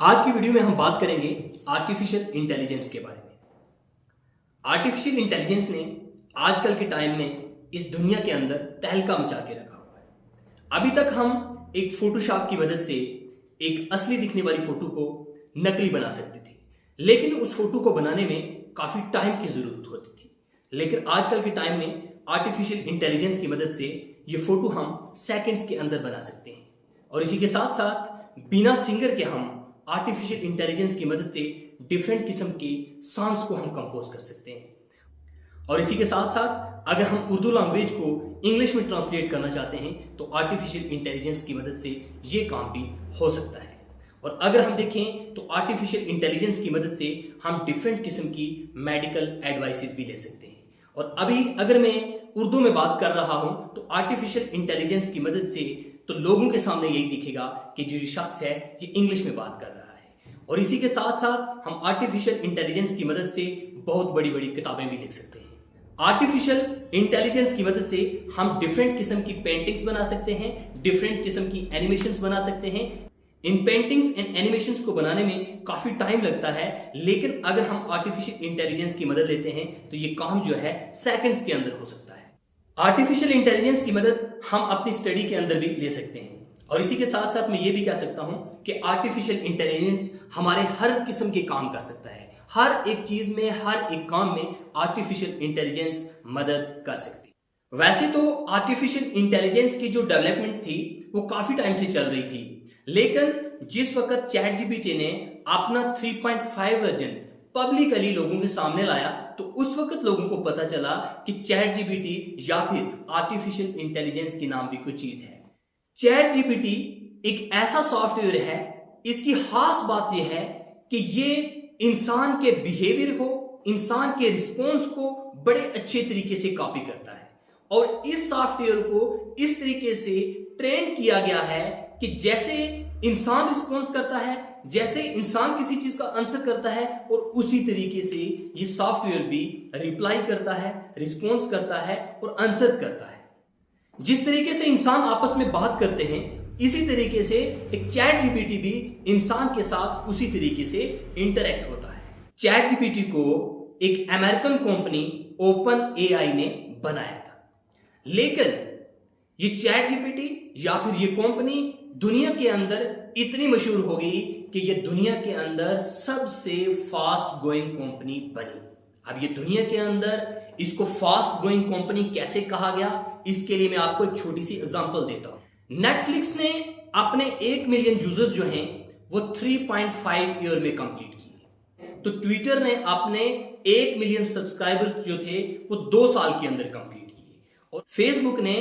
आज की वीडियो में हम बात करेंगे आर्टिफिशियल इंटेलिजेंस के बारे में। आर्टिफिशियल इंटेलिजेंस ने आजकल के टाइम में इस दुनिया के अंदर तहलका मचा के रखा हुआ है। अभी तक हम एक फोटोशॉप की मदद से एक असली दिखने वाली फोटो को नकली बना सकते थे, लेकिन उस फोटो को बनाने में काफी टाइम की जरूरत होती थी। लेकिन आजकल के टाइम में आर्टिफिशियल इंटेलिजेंस की मदद से ये फोटो हम सेकंड्स के अंदर बना सकते हैं। और इसी के साथ साथ बिना सिंगर के हम आर्टिफिशियल इंटेलिजेंस की मदद से डिफरेंट किस्म के सॉन्ग्स को हम कंपोज कर सकते हैं। और इसी के साथ साथ अगर हम उर्दू लैंग्वेज को इंग्लिश में ट्रांसलेट करना चाहते हैं तो आर्टिफिशियल इंटेलिजेंस की मदद से ये काम भी हो सकता है। और अगर हम देखें तो आर्टिफिशियल इंटेलिजेंस की मदद से हम डिफरेंट किस्म की मेडिकल एडवाइसेस भी ले सकते हैं। और अभी अगर मैं उर्दू में बात कर रहा हूं तो आर्टिफिशियल इंटेलिजेंस की मदद से तो लोगों के सामने यही दिखेगा कि जो शख्स है ये इंग्लिश में बात कर रहा है। और इसी के साथ साथ हम आर्टिफिशियल इंटेलिजेंस की मदद से बहुत बड़ी बड़ी किताबें भी लिख सकते हैं। आर्टिफिशियल इंटेलिजेंस की मदद से हम डिफरेंट किस्म की पेंटिंग्स बना सकते हैं, डिफरेंट किस्म की एनिमेशंस बना सकते हैं। इन पेंटिंग्स एंड एनिमेशंस को बनाने में काफी टाइम लगता है, लेकिन अगर हम आर्टिफिशियल इंटेलिजेंस की मदद लेते हैं तो ये काम जो है सेकंड्स के अंदर हो सकता है। आर्टिफिशियल इंटेलिजेंस की मदद हम अपनी स्टडी के अंदर भी ले सकते हैं। और इसी के साथ साथ मैं ये भी कह सकता हूं कि आर्टिफिशियल इंटेलिजेंस हमारे हर किस्म के काम कर सकता है। हर एक चीज में, हर एक काम में आर्टिफिशियल इंटेलिजेंस मदद कर सकती है। वैसे तो आर्टिफिशियल इंटेलिजेंस की जो डेवलपमेंट थी वो काफी टाइम से चल रही थी, लेकिन जिस वक्त चैट जीपीटी ने अपना 3.5 वर्जन पब्लिकली लोगों के सामने लाया तो उस वक्त लोगों को पता चला कि चैट जीपीटी या फिर आर्टिफिशियल इंटेलिजेंस की नाम भी कोई चीज है। चैट जीपीटी एक ऐसा सॉफ्टवेयर है, इसकी खास बात यह है कि ये इंसान के बिहेवियर को, इंसान के रिस्पॉन्स को बड़े अच्छे तरीके से कॉपी करता है। और इस सॉफ्टवेयर को इस तरीके से ट्रेन किया गया है कि जैसे इंसान रिस्पॉन्स करता है, जैसे इंसान किसी चीज का आंसर करता है, और उसी तरीके से ये सॉफ्टवेयर भी रिप्लाई करता है, रिस्पॉन्स करता है और आंसर्स करता है। जिस तरीके से इंसान आपस में बात करते हैं, इसी तरीके से एक चैट जीपीटी भी इंसान के साथ उसी तरीके से इंटरेक्ट होता है। चैट जीपीटी को एक अमेरिकन कंपनी ओपन एआई ने बनाया था, लेकिन ये चैट जीपीटी या फिर ये कंपनी दुनिया के अंदर इतनी मशहूर हो गई कि ये दुनिया के अंदर सबसे फास्ट ग्रोइंग कंपनी बनी। अब ये दुनिया के अंदर इसको फास्ट ग्रोइंग कंपनी कैसे कहा गया, इसके लिए मैं आपको एक छोटी सी एग्जांपल देता हूं। नेटफ्लिक्स ने अपने 1 मिलियन यूजर्स जो हैं वो 3.5 ईयर में कंप्लीट किए। तो ट्विटर ने अपने 1 मिलियन सब्सक्राइबर्स जो थे वो 2 साल के अंदर कंप्लीट किए। और फेसबुक ने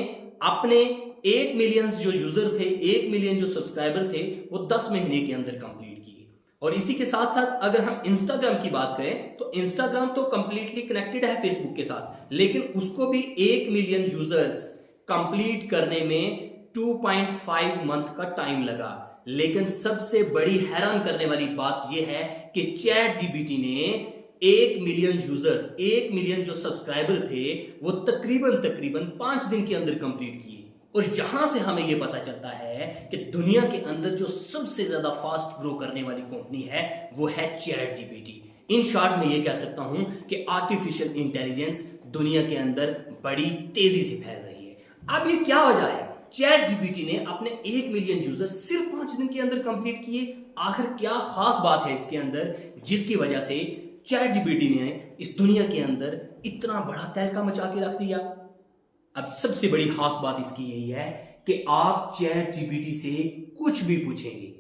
अपने 1 मिलियन जो यूजर थे, 1 मिलियन जो सब्सक्राइबर थे वो 10 महीने के अंदर कंप्लीट किए। और इसी के साथ साथ अगर हम इंस्टाग्राम की बात करें तो इंस्टाग्राम तो कंप्लीटली कनेक्टेड है फेसबुक के साथ, लेकिन उसको भी 1 मिलियन यूजर्स कंप्लीट करने में 2.5 मंथ का टाइम लगा। लेकिन सबसे बड़ी हैरान करने वाली बात यह है कि चैट जीपीटी ने 1 मिलियन यूजर्स, 1 मिलियन जो सब्सक्राइबर थे वो तकरीबन 5 दिन के अंदर कंप्लीट किए। और यहां से हमें यह पता चलता है कि दुनिया के अंदर जो सबसे ज्यादा फास्ट ग्रो करने वाली कंपनी है वो है चैट जीपीटी। इन शॉर्ट में यह कह सकता हूं कि आर्टिफिशियल इंटेलिजेंस दुनिया के अंदर बड़ी तेजी से फैल रही है। अब ये क्या वजह है? चैट जीपीटी ने अपने 1 मिलियन यूजर सिर्फ 5 दिन के अंदर कंप्लीट किए। आखिर क्या खास बात है इसके अंदर जिसकी वजह से चैट जीपीटी ने इस दुनिया के अंदर इतना बड़ा तहलका मचा के रख दिया? अब सबसे बड़ी खास बात इसकी यही है कि आप चैट जीपीटी से कुछ भी पूछेंगे,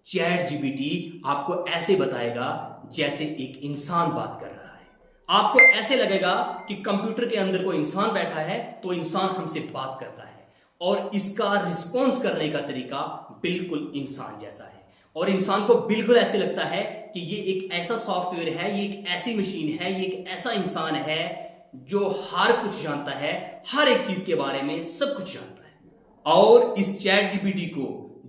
चैट जीपीटी आपको ऐसे बताएगा जैसे एक इंसान बात कर रहा है। आपको ऐसे लगेगा कि कंप्यूटर के अंदर कोई इंसान बैठा है तो इंसान हमसे बात करता है। और इसका रिस्पॉन्स करने का तरीका बिल्कुल इंसान जैसा है। और इंसान को बिल्कुल ऐसे लगता है कि ये एक ऐसा सॉफ्टवेयर है, ये एक ऐसी मशीन है, ये एक ऐसा इंसान है जो हर कुछ जानता है, हर एक चीज के बारे में सब कुछ जानता है। और इस चैट जीपीटी को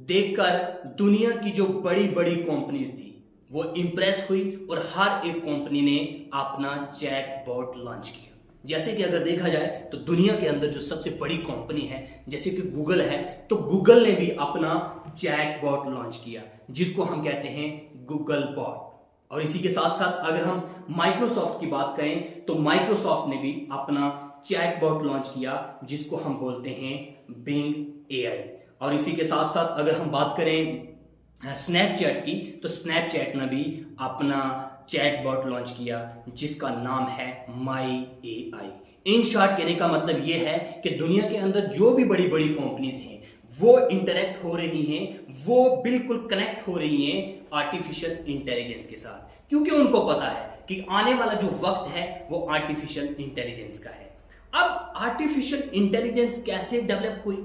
देखकर दुनिया की जो बड़ी बड़ी कंपनीज थी वो इंप्रेस हुई और हर एक कंपनी ने अपना चैट बॉट लॉन्च किया। जैसे कि अगर देखा जाए तो दुनिया के अंदर जो सबसे बड़ी कंपनी है जैसे कि गूगल है, तो गूगल ने भी अपना चैट बॉट लॉन्च किया। जिसको हम कहते हैं गूगल बॉट। और इसी के साथ साथ अगर हम माइक्रोसॉफ्ट की बात करें तो माइक्रोसॉफ्ट ने भी अपना चैटबॉट लॉन्च किया जिसको हम बोलते हैं बिंग एआई। और इसी के साथ साथ अगर हम बात करें स्नैपचैट की तो स्नैपचैट ने भी अपना चैटबॉट लॉन्च किया जिसका नाम है माई एआई। इन शॉर्ट कहने का मतलब यह है कि दुनिया के अंदर जो भी बड़ी बड़ी कंपनीज हैं वो इंटरेक्ट हो रही हैं, वो बिल्कुल कनेक्ट हो रही हैं आर्टिफिशियल इंटेलिजेंस के साथ, क्योंकि उनको पता है कि आने वाला जो वक्त है वो आर्टिफिशियल इंटेलिजेंस का है। अब आर्टिफिशियल इंटेलिजेंस कैसे डेवलप हुई,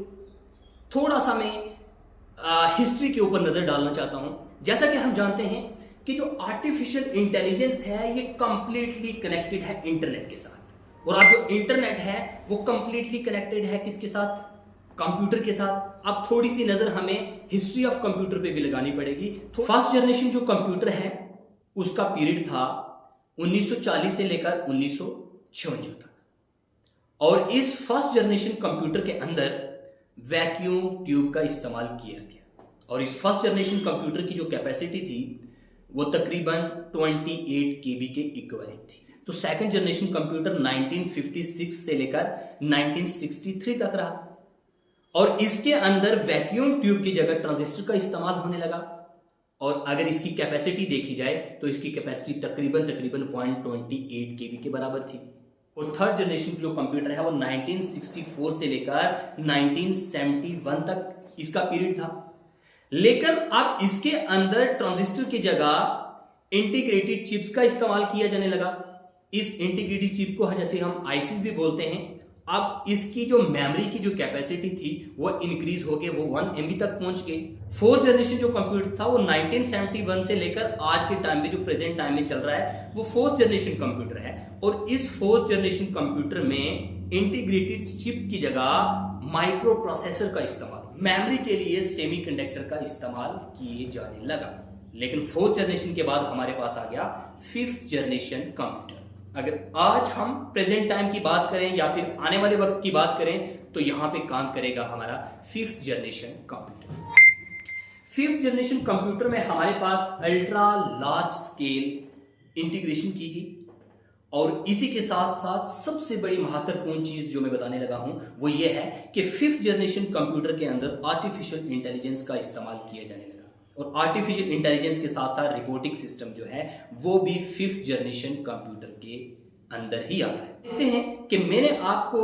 थोड़ा सा मैं हिस्ट्री के ऊपर नजर डालना चाहता हूं। जैसा कि हम जानते हैं कि जो आर्टिफिशियल इंटेलिजेंस है ये कंप्लीटली कनेक्टेड है इंटरनेट के साथ, और अब जो इंटरनेट है वो कंप्लीटली कनेक्टेड है किसके साथ, कंप्यूटर के साथ। अब थोड़ी सी नजर हमें हिस्ट्री ऑफ कंप्यूटर पे भी लगानी पड़ेगी। फर्स्ट जनरेशन जो कंप्यूटर है उसका पीरियड था 1940 से लेकर 1956 तक, और इस फर्स्ट जनरेशन कंप्यूटर के अंदर वैक्यूम ट्यूब का इस्तेमाल किया गया, और इस फर्स्ट जनरेशन कंप्यूटर की जो कैपेसिटी थी वो तकरीबन 28 केबी के इक्विवेलेंट थी। तो सेकंड जनरेशन कंप्यूटर 1956 से लेकर 1963 तक रहा, और इसके अंदर वैक्यूम ट्यूब की जगह ट्रांजिस्टर का इस्तेमाल होने लगा। और अगर इसकी कैपेसिटी देखी जाए तो इसकी कैपेसिटी तकरीबन 128 केबी के बराबर थी। और थर्ड जनरेशन जो कंप्यूटर है वो 1964 से लेकर 1971 तक इसका पीरियड था। लेकिन अब इसके अंदर ट्रांजिस्टर की जगह इंटीग्रेटेड चिप्स का इस्तेमाल किया जाने लगा। इस इंटीग्रेटेड चिप को जैसे हम आईसीस भी बोलते हैं। अब इसकी जो मेमोरी की जो कैपेसिटी थी वो इंक्रीज होके वो 1 MB तक पहुंच गई। फोर्थ जनरेशन जो कंप्यूटर था वो 1971 से लेकर आज के टाइम में जो प्रेजेंट टाइम में चल रहा है वो फोर्थ जनरेशन कंप्यूटर है। और इस फोर्थ जनरेशन कंप्यूटर में इंटीग्रेटेड चिप की जगह माइक्रो प्रोसेसर का इस्तेमाल, मेमोरी के लिए सेमीकंडक्टर का इस्तेमाल किए जाने लगा। लेकिन फोर्थ जनरेशन के बाद हमारे पास आ गया फिफ्थ जनरेशन कंप्यूटर। अगर आज हम प्रेजेंट टाइम की बात करें या फिर आने वाले वक्त की बात करें तो यहां पे काम करेगा हमारा fifth generation computer. Fifth generation computer में हमारे पास अल्ट्रा लार्ज स्केल इंटीग्रेशन की गई, और इसी के साथ साथ सबसे बड़ी महत्वपूर्ण चीज जो मैं बताने लगा हूं वो ये है कि फिफ्थ जनरेशन कंप्यूटर के अंदर आर्टिफिशियल इंटेलिजेंस का इस्तेमाल किया जाने लगा। और आर्टिफिशियल इंटेलिजेंस के साथ साथ रिपोर्टिंग सिस्टम जो है वो भी फिफ्थ जनरेशन कंप्यूटर के अंदर ही आता है। कहते हैं कि मैंने आपको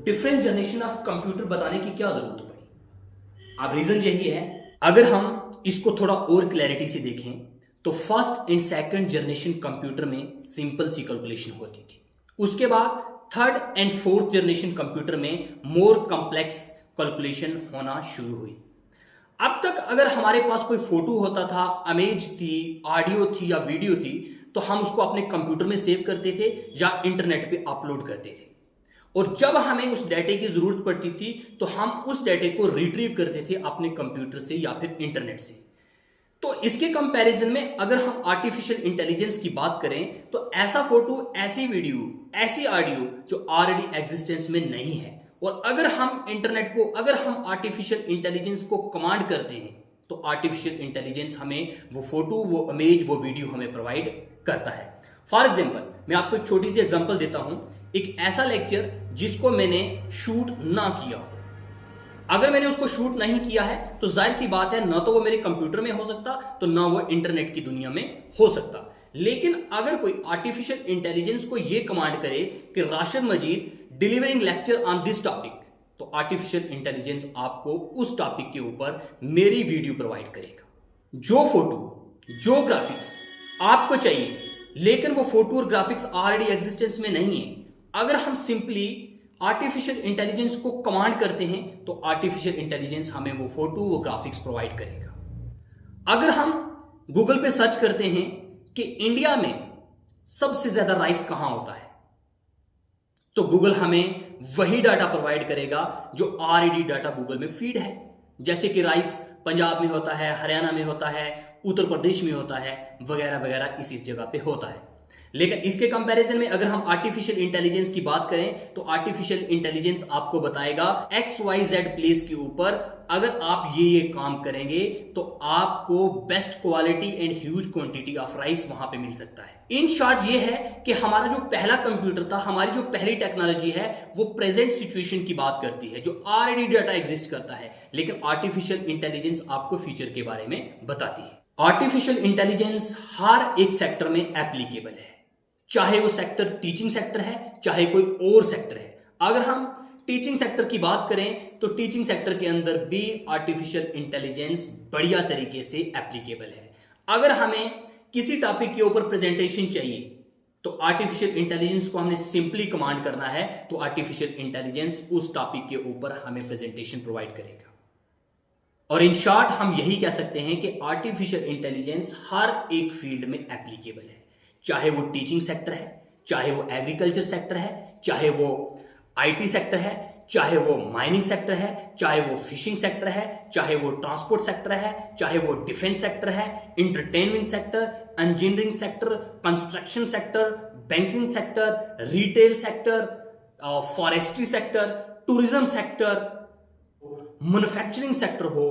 डिफरेंट जनरेशन ऑफ कंप्यूटर बताने की क्या जरूरत पड़ी। अब रीजन यही है, अगर हम इसको थोड़ा और क्लैरिटी से देखें तो first and second generation computer में सिंपल सी कैलकुलेशन होती थी। उसके बाद third and fourth generation computer में मोर कॉम्प्लेक्स कैलकुलेशन होना शुरू हुई। अब तक अगर हमारे पास कोई फोटो होता था, इमेज थी, ऑडियो थी या वीडियो थी, तो हम उसको अपने कंप्यूटर में सेव करते थे या इंटरनेट पे अपलोड करते थे। और जब हमें उस डाटे की जरूरत पड़ती थी तो हम उस डाटे को रिट्रीव करते थे अपने कंप्यूटर से या फिर इंटरनेट से। तो इसके कंपैरिजन में अगर हम आर्टिफिशियल इंटेलिजेंस की बात करें तो ऐसा फोटो, ऐसी वीडियो, ऐसी ऑडियो जो ऑलरेडी एग्जिस्टेंस में नहीं है, और अगर हम इंटरनेट को, अगर हम आर्टिफिशियल इंटेलिजेंस को कमांड करते हैं तो आर्टिफिशियल इंटेलिजेंस हमें वो फोटो, वो इमेज, वो वीडियो हमें प्रोवाइड करता है। फॉर एग्जाम्पल मैं आपको एक छोटी सी एग्जाम्पल देता हूं, एक ऐसा लेक्चर जिसको मैंने शूट ना किया हो। अगर मैंने उसको शूट नहीं किया है तो जाहिर सी बात है ना तो वो मेरे कंप्यूटर में हो सकता, तो ना वो इंटरनेट की दुनिया में हो सकता। लेकिन अगर कोई आर्टिफिशियल इंटेलिजेंस को ये कमांड करे कि Rashid Majeed delivering lecture on this topic, तो आर्टिफिशियल इंटेलिजेंस आपको उस टॉपिक के ऊपर मेरी वीडियो प्रोवाइड करेगा। जो फोटो, जो ग्राफिक्स आपको चाहिए, लेकिन वो फोटो और ग्राफिक्स ऑलरेडी एग्जिस्टेंस में नहीं है, अगर हम सिंपली आर्टिफिशियल इंटेलिजेंस को कमांड करते हैं तो आर्टिफिशियल इंटेलिजेंस हमें वो फोटो, वो ग्राफिक्स प्रोवाइड करेगा। अगर हम गूगल पे सर्च करते हैं कि इंडिया में सबसे ज्यादा राइस कहां होता है, तो गूगल हमें वही डाटा प्रोवाइड करेगा जो ऑलरेडी डाटा गूगल में फीड है। जैसे कि राइस पंजाब में होता है, हरियाणा में होता है, उत्तर प्रदेश में होता है, वगैरह वगैरह इस जगह पे होता है। लेकिन इसके कंपैरिजन में अगर हम आर्टिफिशियल इंटेलिजेंस की बात करें तो आर्टिफिशियल इंटेलिजेंस आपको बताएगा XYZ प्लेस के ऊपर अगर आप ये काम करेंगे तो आपको best quality and huge quantity of rice वहां पे मिल सकता है। इन शॉर्ट ये है कि हमारा जो पहला कंप्यूटर था, हमारी जो पहली टेक्नोलॉजी है, वो प्रेजेंट सिचुएशन की बात करती है, जो ऑलरेडी डाटा एग्जिस्ट करता है, लेकिन आर्टिफिशियल इंटेलिजेंस आपको फ्यूचर के बारे में बताती है। आर्टिफिशियल इंटेलिजेंस हर एक सेक्टर में एप्लीकेबल है, चाहे वो सेक्टर टीचिंग सेक्टर है, चाहे कोई और सेक्टर है। अगर हम टीचिंग सेक्टर की बात करें तो टीचिंग सेक्टर के अंदर भी आर्टिफिशियल इंटेलिजेंस बढ़िया तरीके से एप्लीकेबल है। अगर हमें किसी टॉपिक के ऊपर प्रेजेंटेशन चाहिए तो आर्टिफिशियल इंटेलिजेंस को हमने सिंपली कमांड करना है, तो आर्टिफिशियल इंटेलिजेंस उस टॉपिक के ऊपर हमें प्रेजेंटेशन प्रोवाइड करेगा। और इन शॉर्ट हम यही कह सकते हैं कि आर्टिफिशियल इंटेलिजेंस हर एक फील्ड में एप्लीकेबल है, चाहे वो टीचिंग सेक्टर है, चाहे वो एग्रीकल्चर सेक्टर है, चाहे वो आईटी सेक्टर है, चाहे वो माइनिंग सेक्टर है, चाहे वो फिशिंग सेक्टर है, चाहे वो ट्रांसपोर्ट सेक्टर है, चाहे वो डिफेंस सेक्टर है, entertainment sector, engineering sector, construction sector, banking sector, retail sector, forestry sector, tourism sector, manufacturing sector हो,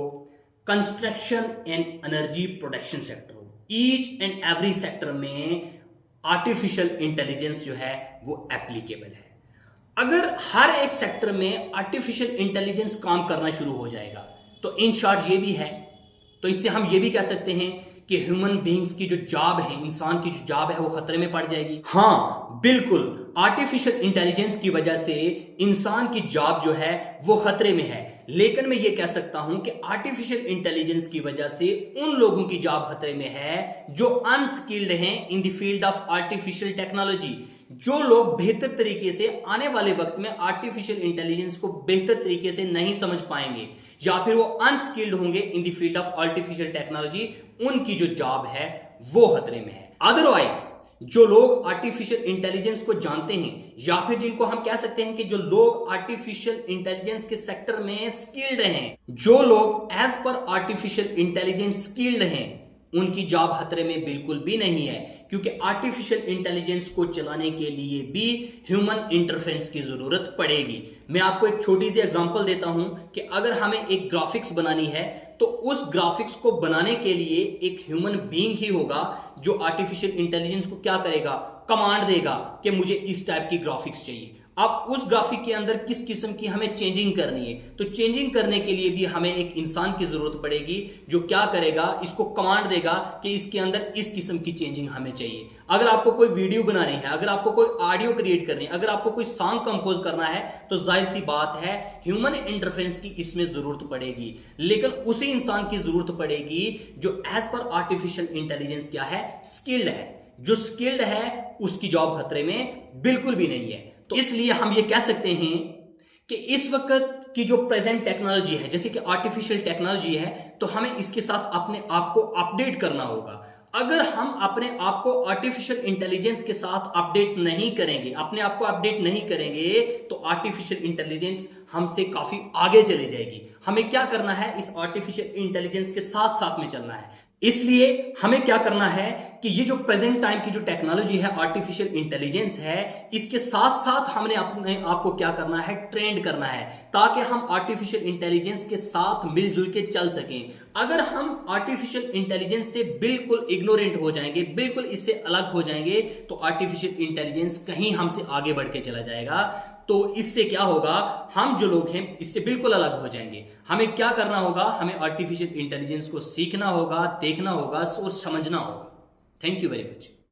construction and energy production sector हो, ईच एंड एवरी सेक्टर में आर्टिफिशियल इंटेलिजेंस जो है वो एप्लीकेबल है। अगर हर एक सेक्टर में आर्टिफिशियल इंटेलिजेंस काम करना शुरू हो जाएगा तो इन शॉर्ट ये भी है, तो इससे हम ये भी कह सकते हैं कि ह्यूमन बीइंग्स की जो जॉब है, इंसान की जो जॉब है, वो खतरे में पड़ जाएगी। हाँ बिल्कुल, आर्टिफिशियल इंटेलिजेंस की वजह से इंसान की जॉब जो है वो खतरे में है, लेकिन मैं ये कह सकता हूं कि आर्टिफिशियल इंटेलिजेंस की वजह से उन लोगों की जॉब खतरे में है जो अनस्किल्ड हैं in the field of artificial technology. जो लोग बेहतर तरीके से आने वाले वक्त में आर्टिफिशियल इंटेलिजेंस को बेहतर तरीके से नहीं समझ पाएंगे या फिर वो अनस्किल्ड होंगे in the field of artificial technology, उनकी जो जॉब है वो खतरे में है। अदरवाइज जो लोग आर्टिफिशियल इंटेलिजेंस को जानते हैं या फिर जिनको हम कह सकते हैं कि जो लोग आर्टिफिशियल इंटेलिजेंस के सेक्टर में स्किल्ड हैं, जो लोग as per artificial intelligence skilled हैं, उनकी जॉब खतरे में बिल्कुल भी नहीं है, क्योंकि आर्टिफिशियल इंटेलिजेंस को चलाने के लिए भी ह्यूमन इंटरफेरेंस की जरूरत पड़ेगी। मैं आपको एक छोटी सी एग्जांपल देता हूं कि अगर हमें एक ग्राफिक्स बनानी है तो उस ग्राफिक्स को बनाने के लिए एक ह्यूमन बीइंग ही होगा जो आर्टिफिशियल इंटेलिजेंस को क्या करेगा, कमांड देगा कि मुझे इस टाइप की ग्राफिक्स चाहिए। अब उस ग्राफिक के अंदर किस किस्म की हमें चेंजिंग करनी है, तो चेंजिंग करने के लिए भी हमें एक इंसान की जरूरत पड़ेगी जो क्या करेगा, इसको कमांड देगा कि इसके अंदर इस किस्म की चेंजिंग हमें चाहिए। अगर आपको कोई वीडियो बनानी है, अगर आपको कोई ऑडियो क्रिएट करनी है, अगर आपको कोई सॉन्ग कंपोज करना है, तो जाहिर सी बात है ह्यूमन इंटरफेरेंस की इसमें जरूरत पड़ेगी, लेकिन उसी इंसान की जरूरत पड़ेगी जो एज पर आर्टिफिशियल इंटेलिजेंस क्या है, स्किल्ड है। जो स्किल्ड है उसकी जॉब खतरे में बिल्कुल भी नहीं है। तो इसलिए हम ये कह सकते हैं कि इस वक्त की जो प्रेजेंट टेक्नोलॉजी है, जैसे कि आर्टिफिशियल टेक्नोलॉजी है, तो हमें इसके साथ अपने आप को अपडेट करना होगा। अगर हम अपने आप को आर्टिफिशियल इंटेलिजेंस के साथ अपडेट नहीं करेंगे, अपने आप को अपडेट नहीं करेंगे, तो आर्टिफिशियल इंटेलिजेंस हमसे काफी आगे चली जाएगी। हमें क्या करना है, इस आर्टिफिशियल इंटेलिजेंस के साथ साथ में चलना है। इसलिए हमें क्या करना है कि ये जो प्रेजेंट टाइम की जो टेक्नोलॉजी है, आर्टिफिशियल इंटेलिजेंस है, इसके साथ साथ हमने अपने आप को क्या करना है, ट्रेंड करना है, ताकि हम आर्टिफिशियल इंटेलिजेंस के साथ मिलजुल के चल सकें। अगर हम आर्टिफिशियल इंटेलिजेंस से बिल्कुल इग्नोरेंट हो जाएंगे, बिल्कुल इससे अलग हो जाएंगे, तो आर्टिफिशियल इंटेलिजेंस कहीं हमसे आगे बढ़ के चला जाएगा। तो इससे क्या होगा, हम जो लोग हैं इससे बिल्कुल अलग हो जाएंगे। हमें क्या करना होगा, हमें आर्टिफिशियल इंटेलिजेंस को सीखना होगा, देखना होगा और समझना होगा। Thank you very much.